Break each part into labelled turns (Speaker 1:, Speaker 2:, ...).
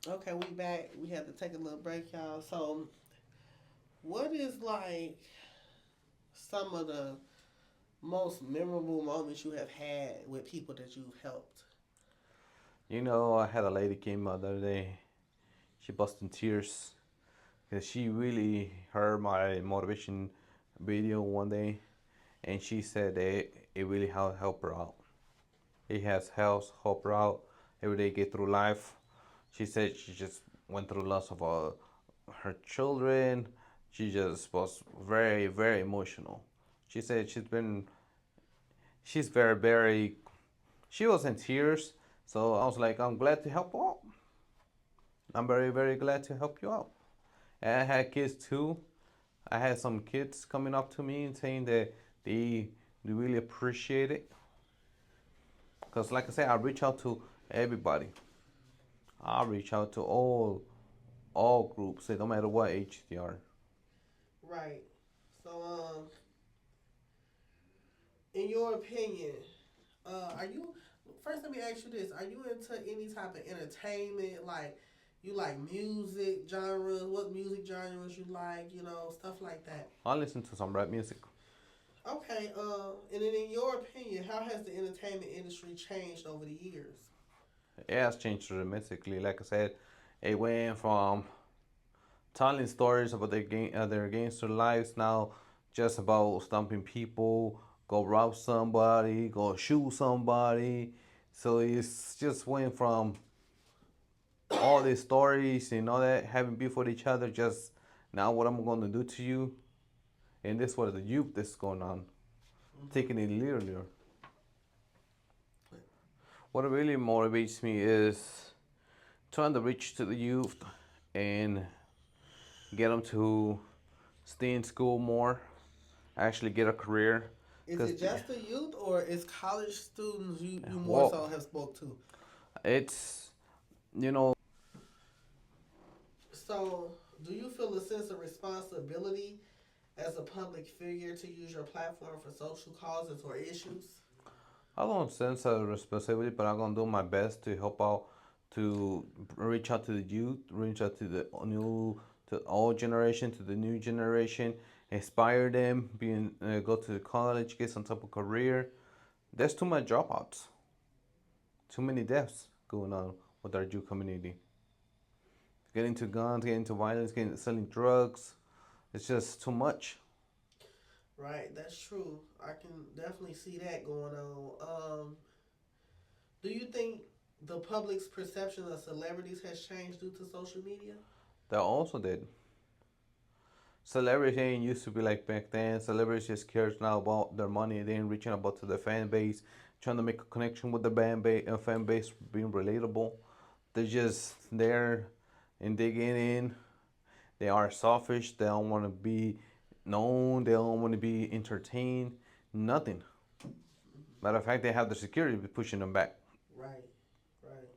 Speaker 1: Okay, we back. We had to take a little break, y'all. So, what is like some of the most memorable moments you have had with people that you've helped?
Speaker 2: I had a lady came the other day. She burst in tears because she really heard my motivation video one day, and she said that it really helped her out. It has helped her out every day get through life. She said she just went through loss of her children. She just was very, very emotional. She said she's very, very, she was in tears. So I was like, I'm glad to help out. I'm very, very glad to help you out. And I had kids too. I had some kids coming up to me and saying that they really appreciate it. Because, like I said, I reach out to everybody. I reach out to all groups, no matter what age they are.
Speaker 1: Right. So, in your opinion, are you? First, let me ask you this: Are you into any type of entertainment? Like, you like music genres? What music genres you like? Stuff like that.
Speaker 2: I listen to some rap music.
Speaker 1: Okay. And then, in your opinion, how has the entertainment industry changed over the years?
Speaker 2: It has changed dramatically. Like I said, it went from telling stories about their gangster lives now just about stomping people, go rob somebody, go shoot somebody. So it's just went from all these stories and all that having beef with each other. Just now, what I'm going to do to you, and this was the youth that's going on, taking
Speaker 1: Hmm.
Speaker 2: it literally. What really motivates me is trying to reach to the youth and get them to stay in school more, actually get a career.
Speaker 1: Is
Speaker 2: Cause
Speaker 1: it just the youth, or is college students you more
Speaker 2: well,
Speaker 1: so have spoke to?
Speaker 2: it's you know
Speaker 1: So, do you feel a sense of responsibility as a public figure to use your platform for social causes or issues?
Speaker 2: I don't sense a responsibility, but I'm gonna do my best to help out, to reach out to the youth, reach out to the new, to old generation, to the new generation, inspire them, go to college, get some type of career. There's too much dropouts, too many deaths going on with our youth community. Getting to guns, getting to violence, getting selling drugs. It's just too much.
Speaker 1: Right, that's true. I can definitely see that going on. Do you think the public's perception of celebrities has changed due to social media?
Speaker 2: That also did. Celebrity ain't used to be like back then. Celebrities just cares now about their money. They ain't reaching about to the fan base, trying to make a connection with the fan base, being relatable. They're just there and digging in. They are selfish. They don't want to be known. They don't want to be entertained. Nothing. Matter of fact, they have the security pushing them back.
Speaker 1: Right, right.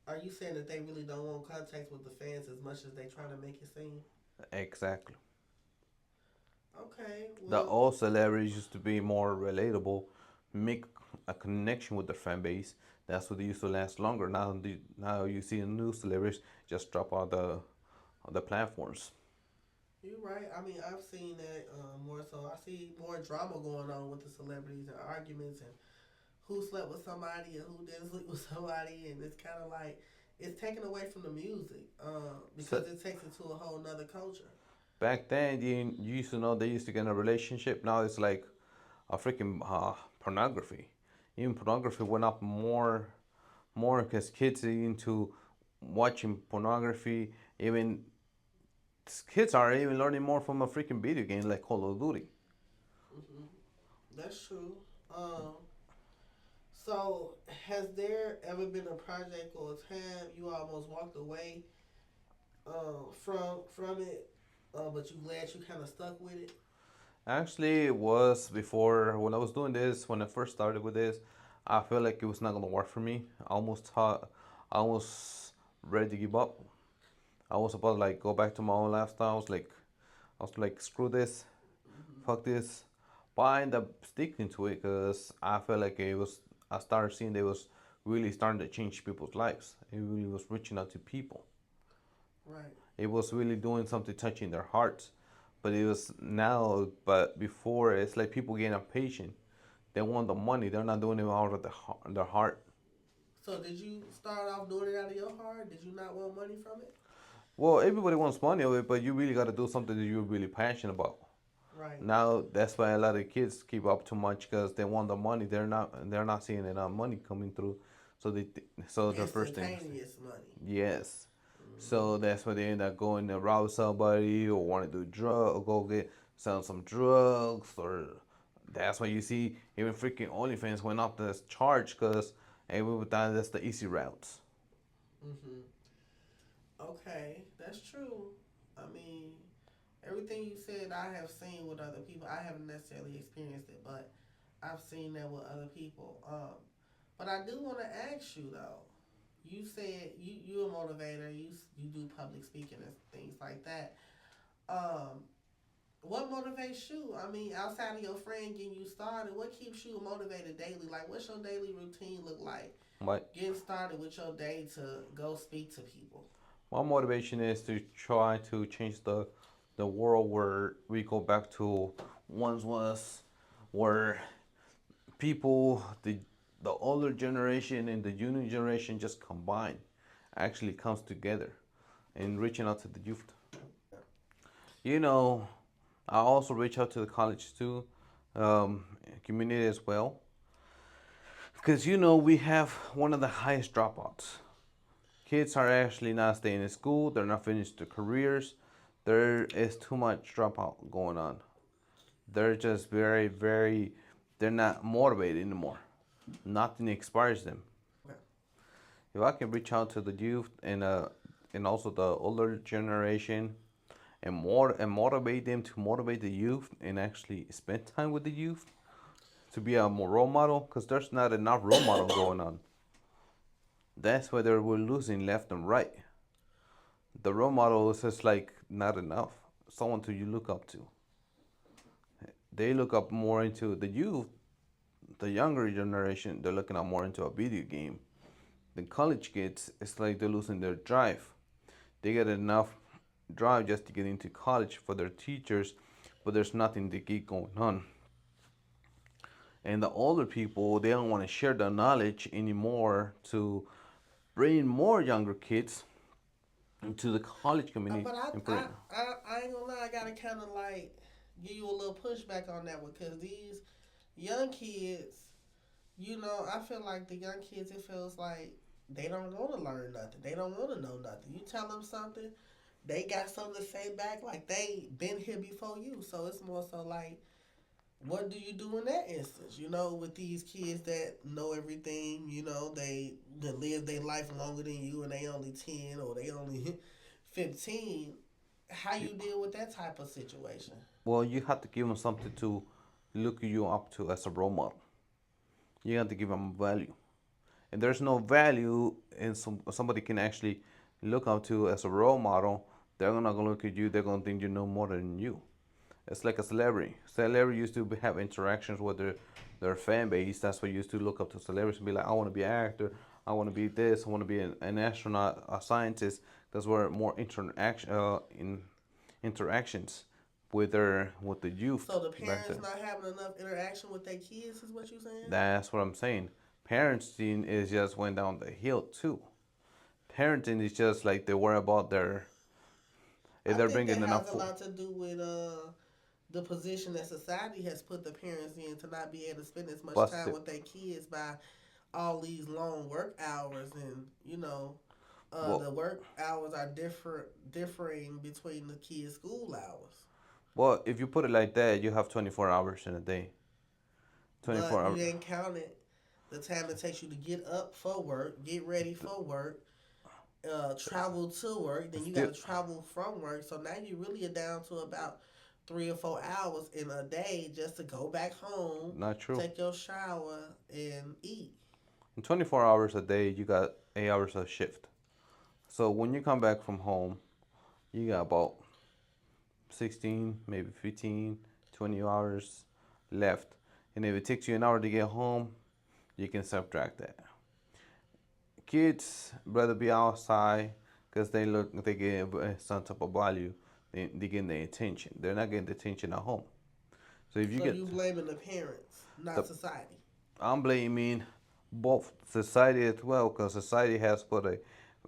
Speaker 1: Are you saying that they really don't want contact with the fans as much as they try to make it seem?
Speaker 2: Exactly.
Speaker 1: Okay,
Speaker 2: The
Speaker 1: well,
Speaker 2: old celebrities used to be more relatable, make a connection with their fan base. That's what they used to last longer. Now you see the new celebrities just drop out the platforms.
Speaker 1: you're right. I mean, I've seen that more so. I see more drama going on with the celebrities and arguments and who slept with somebody and who didn't sleep with somebody, and it's kind of like it's taken away from the music
Speaker 2: So
Speaker 1: because it takes it to a whole nother culture.
Speaker 2: back then, you used to know they used to get in a relationship. Now it's like a freaking pornography. Even pornography went up more because kids are into watching pornography. Even kids are even learning more from a freaking video game like Call of Duty.
Speaker 1: Hmm. That's true. Um, so, has there ever been a project or a time you almost walked away from it, but you glad you kind of stuck with it?
Speaker 2: Actually, it was before when I was doing this. When I first started with this, I felt like it was not gonna work for me. I almost ready to give up. I was about to like go back to my own lifestyle. I was like, screw this,
Speaker 1: Hmm.
Speaker 2: fuck this. But I ended up sticking to it because I felt like it was. I started seeing that it was really starting to change people's lives. It really was reaching out to people.
Speaker 1: Right.
Speaker 2: It was really doing something touching their hearts. But it was now, but before, it's like people getting impatient. They want the money. They're not doing it out of their heart.
Speaker 1: So did you start off doing it out of your heart? Did you not want money from it?
Speaker 2: Well, everybody wants money of it, but you really got to do something that you're really passionate about.
Speaker 1: Right.
Speaker 2: Now that's why a lot of kids keep up too much because they want the money. They're not seeing enough money coming through, so so the first thing,
Speaker 1: Instantaneous money.
Speaker 2: yes.
Speaker 1: Hmm.
Speaker 2: So that's why they end up going to rob somebody or want to do drug or go get sell some drugs, or that's why you see even freaking OnlyFans went up this charge because everyone thought that's the easy routes.
Speaker 1: Hmm. Okay, that's true. I mean, everything you said, I have seen with other people. I haven't necessarily experienced it, but I've seen that with other people. But I do want to ask you though. You said you a motivator. You do public speaking and things like that. Um, what motivates you? I mean, outside of your friend getting you started, what keeps you motivated daily? Like, what's your daily routine look like?
Speaker 2: But
Speaker 1: Getting started with your day to go speak to people.
Speaker 2: my motivation is to try to change the world where we go back to once was where people the older generation and the junior generation just combine actually comes together and reaching out to the youth. You know, I also reach out to the college too, community as well, because we have one of the highest dropouts. Kids are actually not staying in school. They're not finished their careers. There is too much dropout going on. They're just very, very. They're not motivated anymore. Nothing inspires them.
Speaker 1: Okay.
Speaker 2: If I can reach out to the youth and also the older generation and motivate them to motivate the youth and actually spend time with the youth to be a more role model because there's not enough role model going on. That's why we're losing left and right. The role model is just like not enough. Someone to you look up to. They look up more into the youth, the younger generation. They're looking up more into a video game. The college kids, it's like they're losing their drive. They get enough drive just to get into college for their teachers, but there's nothing to keep going on. And the older people, they don't want to share the knowledge anymore to bring more younger kids into the college community
Speaker 1: But
Speaker 2: and put it.
Speaker 1: I ain't gonna lie. I gotta kind of like give you a little pushback on that one because these young kids, I feel like the young kids, it feels like they don't want to learn nothing. They don't want to know nothing. You tell them something, they got something to say back like they been here before you. So it's more so like, what do you do in that instance? With these kids that know everything, they that live their life longer than you and they only 10 or they only 15. How you deal with that type of situation?
Speaker 2: Well, you have to give them something to look you up to as a role model. You have to give them value. And there's no value in somebody can actually look up to as a role model. They're not gonna look at you. They're gonna think you know more than you. It's like a celebrity. Celebrity used to have interactions with their fan base. That's what used to look up to celebrities and be like, I want to be an actor. I want to be this. I want to be an astronaut, a scientist. That's where more interactions with the youth
Speaker 1: So the
Speaker 2: back
Speaker 1: parents
Speaker 2: then.
Speaker 1: not having enough interaction with their kids is what you saying?
Speaker 2: That's what I'm saying. Parenting is just went down the hill too. Parenting is just like they worry about if
Speaker 1: I
Speaker 2: they're
Speaker 1: think
Speaker 2: bringing
Speaker 1: that
Speaker 2: enough
Speaker 1: has a
Speaker 2: food.
Speaker 1: lot to do with the position that society has put the parents in to not be able to spend as much time
Speaker 2: Busted.
Speaker 1: with their kids by all these long work hours, and
Speaker 2: Well,
Speaker 1: the work hours are differing between the kids' school hours.
Speaker 2: well, if you put it like that, you have 24 hours in a day. 24
Speaker 1: But you
Speaker 2: hours.
Speaker 1: ain't counted the time it takes you to get up for work, get ready for work, travel to work, then you got
Speaker 2: Still,
Speaker 1: to travel from work. So now you really are down to about 3 or 4 hours in a day just to go back home,
Speaker 2: not true.
Speaker 1: take your shower, and eat.
Speaker 2: In 24 hours a day, you got 8 hours of shift. So when you come back from home, you got about 16, maybe 15, 20 hours left. And if it takes you an hour to get home, you can subtract that. Kids rather be outside because they get some type of value. They get the attention. They're not getting the attention at home. So if you
Speaker 1: So
Speaker 2: get
Speaker 1: you blaming the parents,
Speaker 2: the,
Speaker 1: not society.
Speaker 2: I'm blaming both society as well, because society has put a,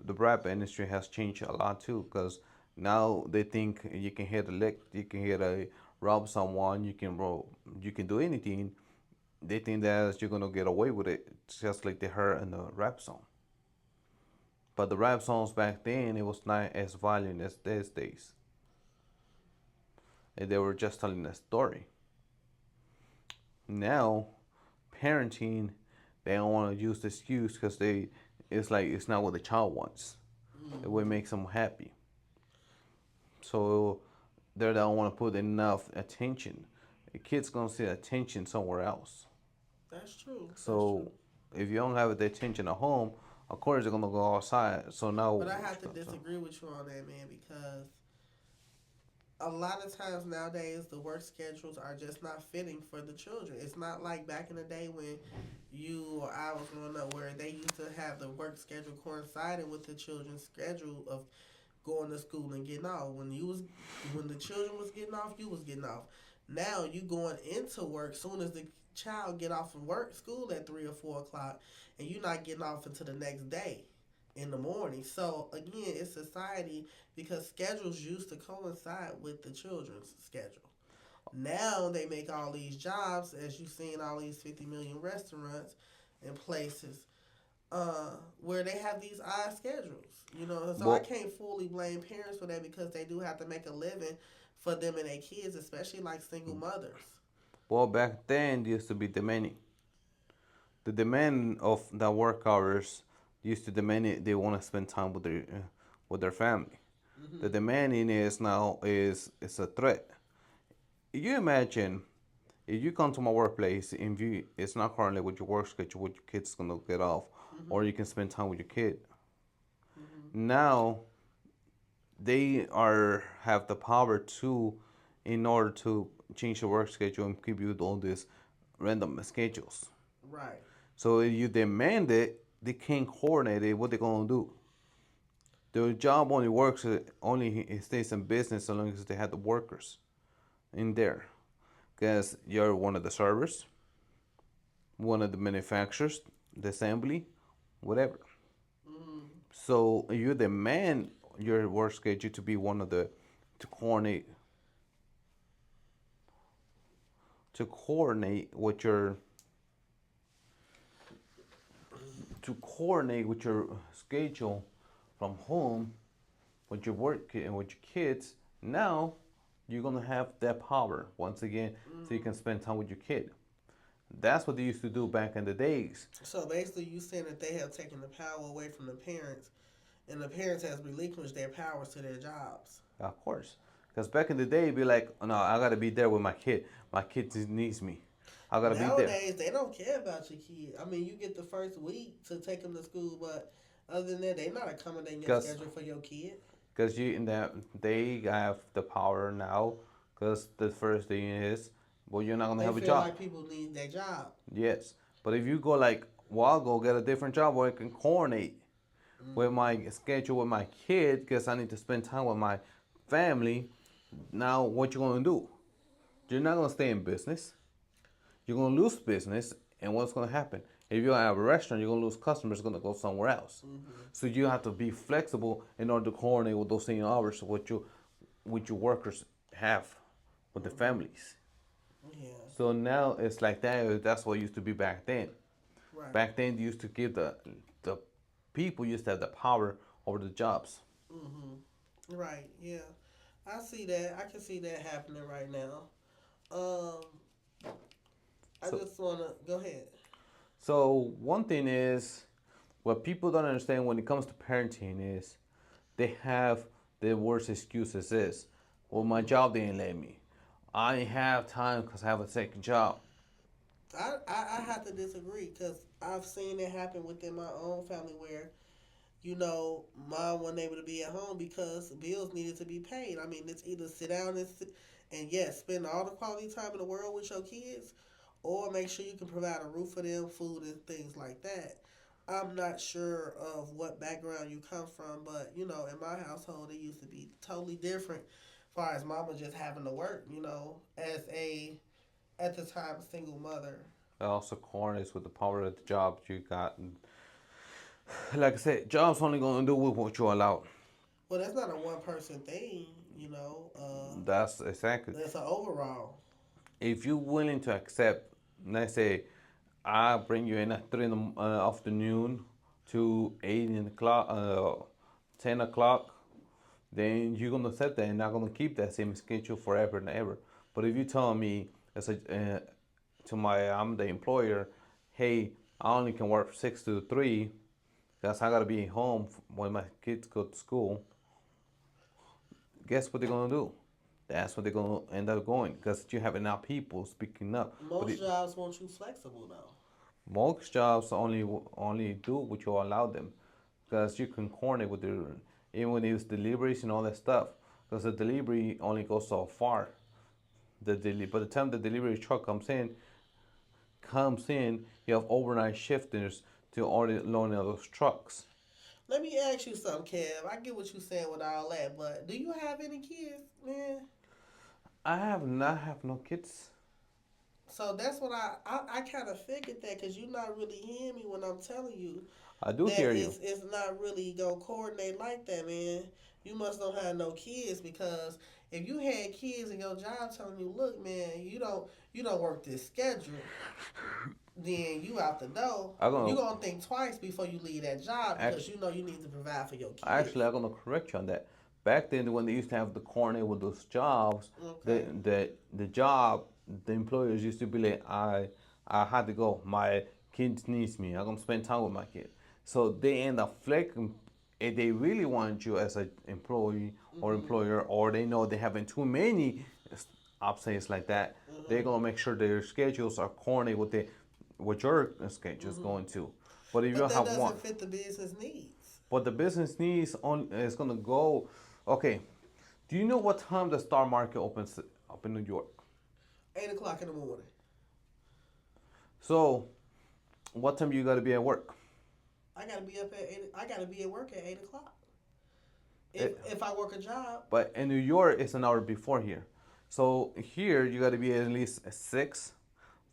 Speaker 2: the rap industry has changed a lot too, because now they think you can hit a lick, you can hit a rob someone, you can do anything. They think that you're gonna get away with it, just like they heard in the rap song. But the rap songs back then, it was not as violent as these days. And they were just telling a story. Now, parenting, they don't want to use the excuse because it's like it's not what the child wants. It would make them happy. So they don't want to put enough attention. The kid's gonna see attention somewhere else.
Speaker 1: That's true. That's true.
Speaker 2: So if you don't have the attention at home, of course they're gonna go outside. So now
Speaker 1: But I
Speaker 2: what
Speaker 1: have
Speaker 2: you
Speaker 1: to
Speaker 2: gonna do?
Speaker 1: disagree with you on that, man, because a lot of times nowadays the work schedules are just not fitting for the children. It's not like back in the day when you or I was growing up where they used to have the work schedule coinciding with the children's schedule of going to school and getting off. When the children was getting off, you was getting off. Now you going into work soon as the child get off from work school at 3 or 4 o'clock, and you're not getting off until the next day in the morning. So again, it's society because schedules used to coincide with the children's schedule. Now they make all these jobs, as you've seen all these 50 million restaurants and places where they have these odd schedules. So I
Speaker 2: Well,
Speaker 1: can't fully blame parents for that because they do have to make a living for them and their kids, especially like single mothers.
Speaker 2: well, back then used to be demanding. The demand of the work hours used to demand it. They want to spend time with their family. The
Speaker 1: Hmm.
Speaker 2: demanding is now is a threat. You imagine if you come to my workplace and you it's not currently with your work schedule, what your kid's gonna get off, or
Speaker 1: Hmm.
Speaker 2: you can spend time with your kid.
Speaker 1: Hmm.
Speaker 2: Now they are have the power to, in order to change your work schedule and keep you on these random schedules.
Speaker 1: Right.
Speaker 2: So if you demand it, they can't coordinate it. What they gonna do? The job only works, only it stays in business as long as they have the workers in there. Because you're one of the servers, one of the manufacturers, the assembly, whatever.
Speaker 1: Hmm.
Speaker 2: So you demand your work schedule to be one of the to coordinate to coordinate with your to coordinate with your schedule from home with your work and with your kids. Now you're gonna have that power once again, so you
Speaker 1: Hmm.
Speaker 2: can spend time with your kid. That's what they used to do back in the days.
Speaker 1: So basically, you saying that they have taken the power away from the parents, and the parents has relinquished their powers to their jobs.
Speaker 2: Of course, because back in the day, it'd be like, oh, no, I gotta be there with my kid. My kid needs me. I gotta be there.
Speaker 1: Nowadays, they don't care about your kid. I mean, you get the first week to take them to school, but other than that, they not accommodating your
Speaker 2: Because
Speaker 1: schedule for your kid.
Speaker 2: you in that they have the power now. Because the first thing is, well, you're not gonna
Speaker 1: They
Speaker 2: have a
Speaker 1: feel
Speaker 2: job.
Speaker 1: like people need their job.
Speaker 2: Yes, but if you go like, well, I'll go get a different job where I can coordinate with
Speaker 1: Hmm.
Speaker 2: my schedule with my kid because I need to spend time with my family. Now, what you gonna do? You're not gonna stay in business. You're gonna lose business, and what's gonna happen? If you have a restaurant, you're gonna lose customers. Gonna go somewhere else.
Speaker 1: Hmm.
Speaker 2: So you have to be flexible in order to coordinate with those same hours with your workers have with the
Speaker 1: Hmm.
Speaker 2: families.
Speaker 1: Yeah.
Speaker 2: So now it's like that. That's what used to be back then.
Speaker 1: Right.
Speaker 2: Back then, they used to give the people used to have the power over the jobs.
Speaker 1: Hmm. Right. Yeah. I see that. I can see that happening right now. Um, I
Speaker 2: So
Speaker 1: just wanna go ahead.
Speaker 2: so one thing is what people don't understand when it comes to parenting is they have the worst excuses is, well, my
Speaker 1: Hmm.
Speaker 2: job didn't let me. I didn't have time because I have a second job.
Speaker 1: I have to disagree because I've seen it happen within my own family where mom wasn't able to be at home because bills needed to be paid. I mean, it's either sit down and yes, spend all the quality time in the world with your kids, or make sure you can provide a roof for them, food, and things like that. I'm not sure of what background you come from, but in my household, it used to be totally different. As far as mama just having to work, as a at the time single mother.
Speaker 2: Also, corners with the power of the job you got. And like I said, jobs only gonna do with what you allow.
Speaker 1: Well, that's not a one person thing,
Speaker 2: That's exactly.
Speaker 1: that's an overall.
Speaker 2: If you're willing to accept, let's say, I bring you in at 3 in the afternoon to 8 o'clock, 10 o'clock, then you're gonna accept that and not gonna keep that same schedule forever and ever. But if you tell me as a to my I'm the employer, hey, I only can work 6 to 3 because I gotta be home when my kids go to school. Guess what they're gonna do? That's what they're gonna end up going because you have enough people speaking up. But
Speaker 1: Most jobs want you flexible though.
Speaker 2: most jobs only do what you allow them, because you can coordinate with the even when it's deliveries and all that stuff. Because the delivery only goes so far. By the time the delivery truck comes in, you have overnight shifters to already load those trucks.
Speaker 1: Let me ask you something, Kev. I get what you're saying with all that, but do you have any kids, man?
Speaker 2: I have not have no kids.
Speaker 1: So that's what I kind of figured that because you're not really hearing me when I'm telling you
Speaker 2: I do
Speaker 1: that
Speaker 2: hear you.
Speaker 1: it's not really gonna coordinate like that, man. You must don't have no kids because if you had kids in your job telling you, look, man, you don't work this schedule, then you out the door.
Speaker 2: I'm
Speaker 1: You
Speaker 2: gonna
Speaker 1: gonna think twice before you leave that job because
Speaker 2: actually,
Speaker 1: you know you need to provide for your kids.
Speaker 2: I'm gonna correct you on that. Back then, when they used to have the coordinate with those jobs,
Speaker 1: Okay.
Speaker 2: the job, the employers used to be like, I had to go. My kids needs me. I'm gonna spend time with my kid. So they end up flexing. If they really want you as an employee or
Speaker 1: Mhm.
Speaker 2: employer, or they know they having too many absences like that, they're
Speaker 1: Mhm.
Speaker 2: gonna make sure their schedules are coordinated with your schedules
Speaker 1: Mhm.
Speaker 2: going to. But if you
Speaker 1: But that
Speaker 2: have one,
Speaker 1: doesn't fit the business needs.
Speaker 2: but the business needs on is gonna go. Okay, do you know what time the stock market opens up in New York?
Speaker 1: 8 o'clock in the morning.
Speaker 2: So what time you gotta be at work?
Speaker 1: I gotta be up at 8. I gotta be at work at 8 o'clock. If
Speaker 2: It,
Speaker 1: if I work a job,
Speaker 2: but in New York, it's an hour before here. So here you gotta be at least at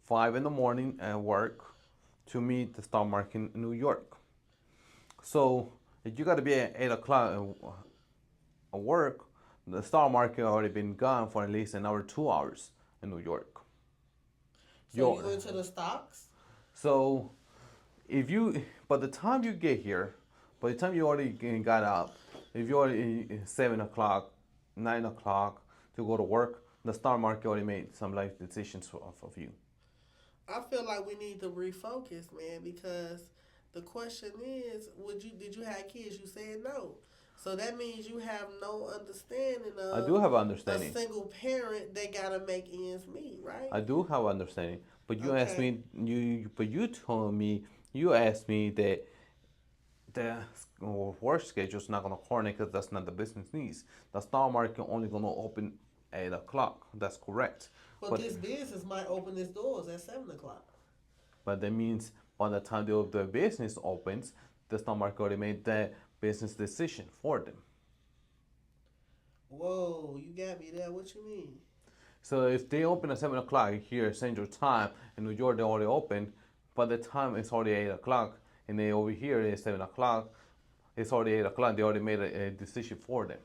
Speaker 2: 5 in the morning at work to meet the stock market in New York. So if you gotta be at 8 o'clock at work, the stock market already been gone for at least an hour, 2 hours in New York.
Speaker 1: so
Speaker 2: You
Speaker 1: you into the stocks.
Speaker 2: so if you by the time you get here, by the time you already got up, if you already 7 o'clock, 9 o'clock to go to work, the stock market already made some life decisions of you.
Speaker 1: I feel like we need to refocus, man, because the question is, did you have kids? You said no. So that means you have no understanding
Speaker 2: I
Speaker 1: of
Speaker 2: do have
Speaker 1: a
Speaker 2: understanding.
Speaker 1: single parent that gotta make ends meet, right?
Speaker 2: I do have understanding. But you asked
Speaker 1: Okay.
Speaker 2: me, but you told me, you asked me that the work schedule is not gonna coordinate because that's not the business needs. The stock market only gonna open 8 o'clock. That's correct.
Speaker 1: But
Speaker 2: But
Speaker 1: this business might open its doors at 7 o'clock.
Speaker 2: But that means by the time the business opens, the stock market already made that business decision for them.
Speaker 1: Whoa, you got me there. What you mean?
Speaker 2: So if they open at 7 o'clock here Central Time in New York, they already open. By the time it's already 8 o'clock, and they over here is 7 o'clock, it's already 8 o'clock. They already made a decision for them.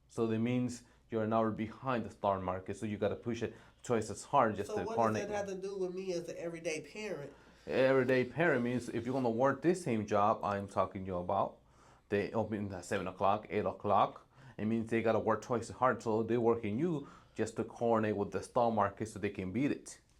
Speaker 2: So that means you're an hour behind the stock market. So you gotta push it twice as hard just
Speaker 1: So
Speaker 2: to
Speaker 1: what does
Speaker 2: coordinate.
Speaker 1: that have to do with me as an everyday parent?
Speaker 2: Everyday parent means if you're gonna work this same job I'm talking to you about, they open at 7 o'clock, 8 o'clock. It means they gotta work twice as hard, so they're working you just to coordinate with the stock market so they can beat it.